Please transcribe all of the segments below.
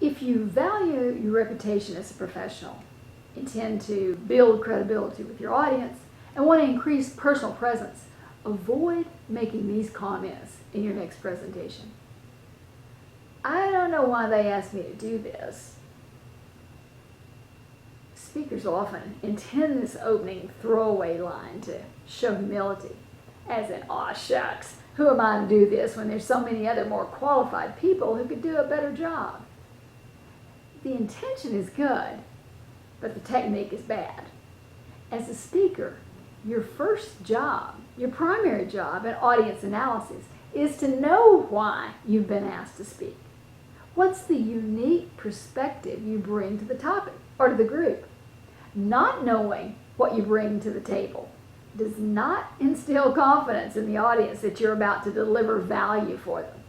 If you value your reputation as a professional, intend to build credibility with your audience, and want to increase personal presence, avoid making these comments in your next presentation. I don't know why they asked me to do this. Speakers often intend this opening throwaway line to show humility, as in, aw shucks, who am I to do this when there's so many other more qualified people who could do a better job? The intention is good, but the technique is bad. As a speaker, your first job, your primary job in audience analysis, is to know why you've been asked to speak. What's the unique perspective you bring to the topic or to the group? Not knowing what you bring to the table does not instill confidence in the audience that you're about to deliver value for them.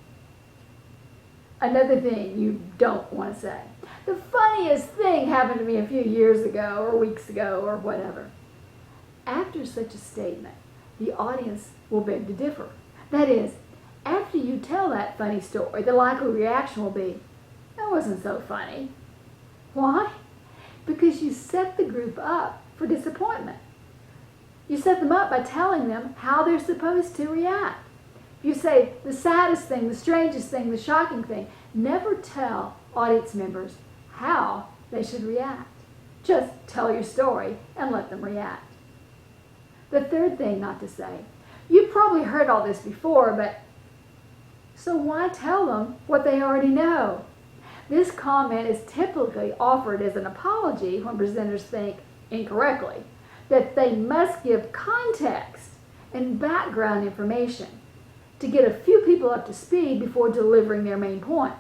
Another thing you don't want to say. The funniest thing happened to me a few years ago or weeks ago or whatever. After such a statement, the audience will beg to differ. That is, after you tell that funny story, the likely reaction will be, that wasn't so funny. Why? Because you set the group up for disappointment. You set them up by telling them how they're supposed to react. If you say the saddest thing, the strangest thing, the shocking thing, never tell audience members how they should react. Just tell your story and let them react. The third thing not to say, you've probably heard all this before, but so why tell them what they already know? This comment is typically offered as an apology when presenters think, incorrectly, that they must give context and background information to get a few people up to speed before delivering their main point.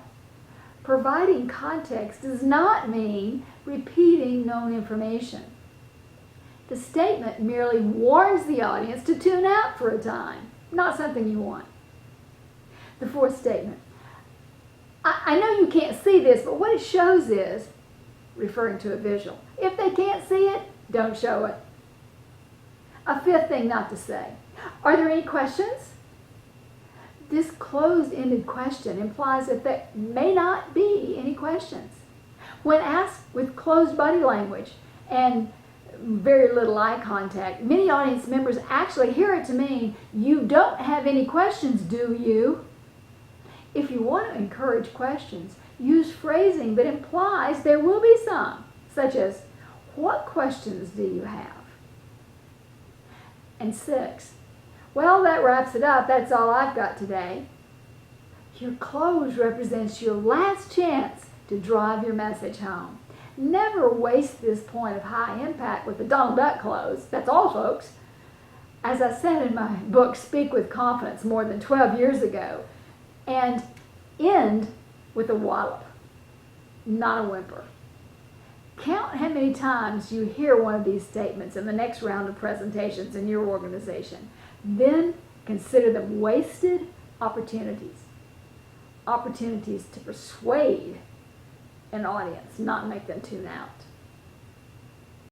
Providing context does not mean repeating known information. The statement merely warns the audience to tune out for a time, not something you want. The fourth statement. I know you can't see this, but what it shows is, referring to a visual. If they can't see it, don't show it. A fifth thing not to say. Are there any questions? This closed-ended question implies that there may not be any questions. When asked with closed body language and very little eye contact, many audience members actually hear it to mean, you don't have any questions, do you? If you want to encourage questions, use phrasing that implies there will be some, such as, what questions do you have? And 6, well, that wraps it up. That's all I've got today. Your close represents your last chance to drive your message home. Never waste this point of high impact with the Donald Duck close. That's all, folks. As I said in my book, Speak with Confidence, more than 12 years ago, and end with a wallop, not a whimper. Count how many times you hear one of these statements in the next round of presentations in your organization. Then consider them wasted opportunities. Opportunities to persuade an audience, not make them tune out.